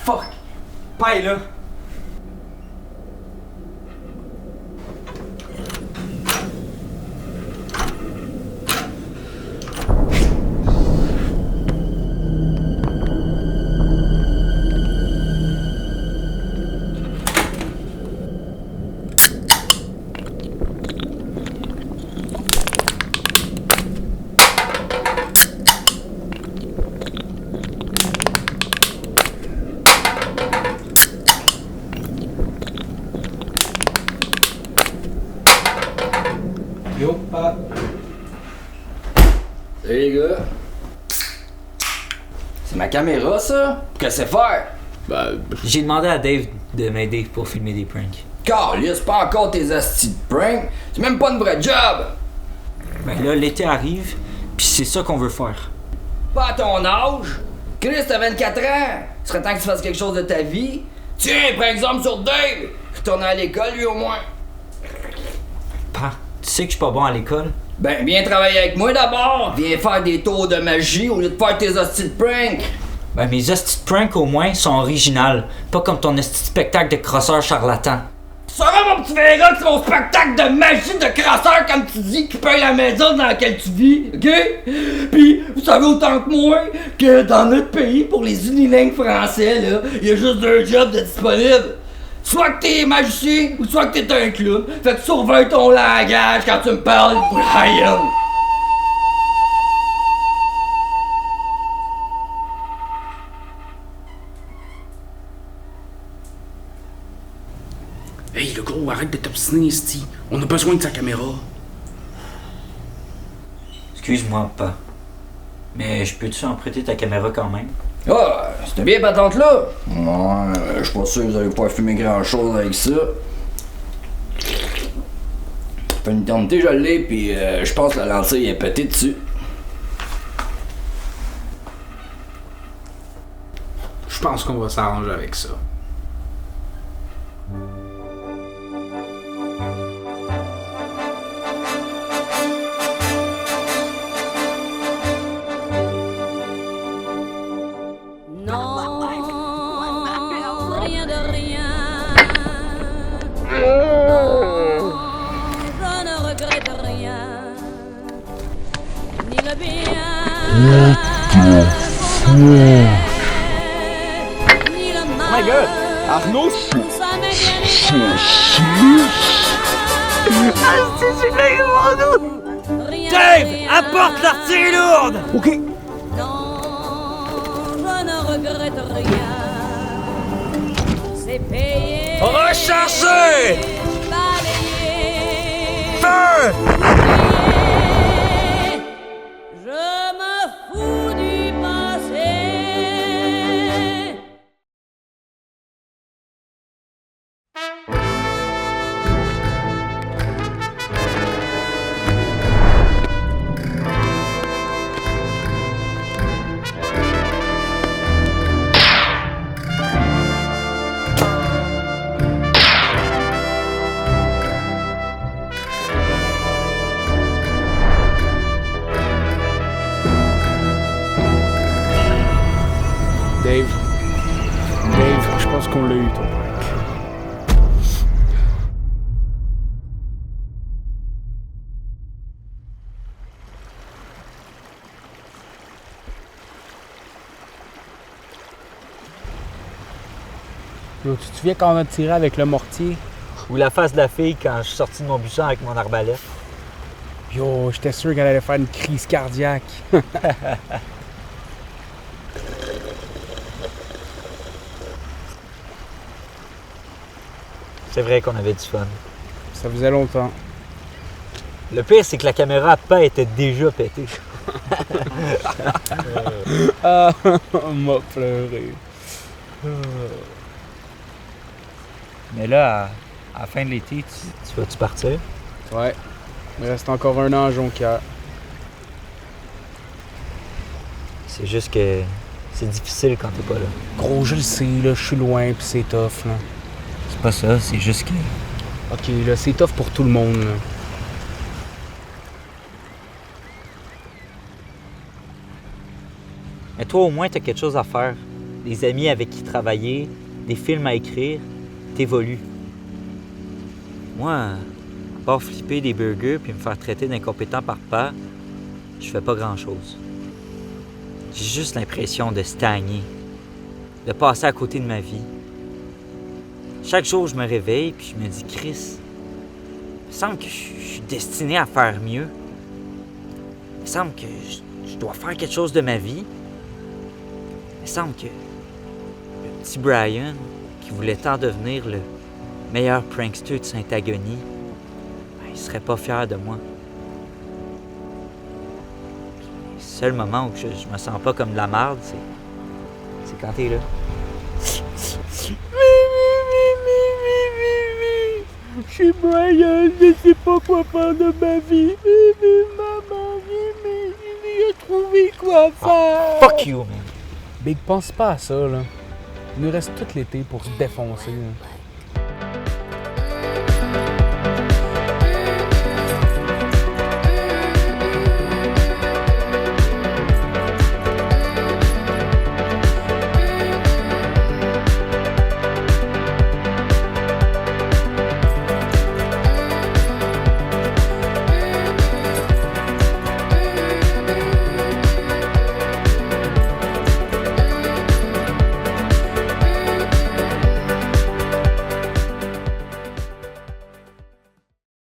fuck! Paille là! Yo, papa. Salut les gars. C'est ma caméra ça? Qu'est-ce que c'est faire? J'ai demandé à Dave de m'aider pour filmer des pranks. Caliste, c'est pas encore tes astis de prank. C'est même pas une vraie job. Ben là, l'été arrive, pis c'est ça qu'on veut faire. Pas à ton âge. Chris, t'as 24 ans. Il serait temps que tu fasses quelque chose de ta vie. Tiens, par exemple sur Dave. Retourne à l'école lui au moins. Pa, tu sais que je suis pas bon à l'école? Ben, viens travailler avec moi d'abord. Viens faire des tours de magie au lieu de faire tes hosties de prank. Ben mes hosties de pranks au moins sont originales, pas comme ton hostie de spectacle de crosseur charlatan. Tu sauras, mon petit verra, que c'est mon spectacle de magie de crasseur, comme tu dis, qui paye la maison dans laquelle tu vis, ok? Pis, vous savez autant que moi que dans notre pays, pour les unilingues français, là, il y a juste 2 jobs de disponibles. Soit que t'es magicien, ou soit que t'es un clown. Fait que surveille ton langage quand tu me parles, Brian. Hey, le gros, arrête de t'obstiner, esti. On a besoin de sa caméra. Excuse-moi, pa. Mais je peux-tu en prêter ta caméra quand même? Ah, c'était bien patente là. Ouais, je suis pas sûr que vous allez pouvoir filmer grand chose avec ça. Ça fait une éternité, je l'ai, pis je pense que la lentille est pétée dessus. Je pense qu'on va s'arranger avec ça. Oh my god! Arnaud! Dave! Apporte l'artillerie lourde! Ok! Non, je ne regrette rien. C'est payé. Recherchez! Balayé. Feu! Je me fous du passé. Dave, je pense qu'on l'a eu, ton prank. Yo, tu te souviens quand on a tiré avec le mortier? Ou la face de la fille quand je suis sorti de mon buisson avec mon arbalète. Yo, j'étais sûr qu'elle allait faire une crise cardiaque. C'est vrai qu'on avait du fun. Ça faisait longtemps. Le pire, c'est que la caméra à pas était déjà pétée. Ah, on m'a pleuré. Mais là, à la fin de l'été, tu vas-tu partir? Ouais, il reste encore un an à Jonquière. C'est juste que c'est difficile quand t'es pas là. Gros, je le sais, là, je suis loin pis c'est tough, là. C'est pas ça, c'est juste que... Ok, là, c'est tough pour tout le monde, là. Mais toi, au moins, t'as quelque chose à faire. des amis avec qui travailler, des films à écrire, t'évolues. Moi, à part flipper des burgers puis me faire traiter d'incompétent par père, je fais pas grand-chose. J'ai juste l'impression de stagner, de passer à côté de ma vie. Chaque jour, je me réveille puis je me dis, Chris, il me semble que je suis destiné à faire mieux. Il me semble que je dois faire quelque chose de ma vie. Il me semble que le petit Brian, qui voulait tant devenir le meilleur prankster de Sainte-Agonie, ben, il serait pas fier de moi. Le seul moment où je me sens pas comme de la merde, c'est quand t'es là. Je suis Brian, je sais pas quoi faire de ma vie. Maman, j'ai trouvé quoi faire. Fuck you, man! Big, pense pas à ça, là. Il nous reste tout l'été pour se défoncer. Là.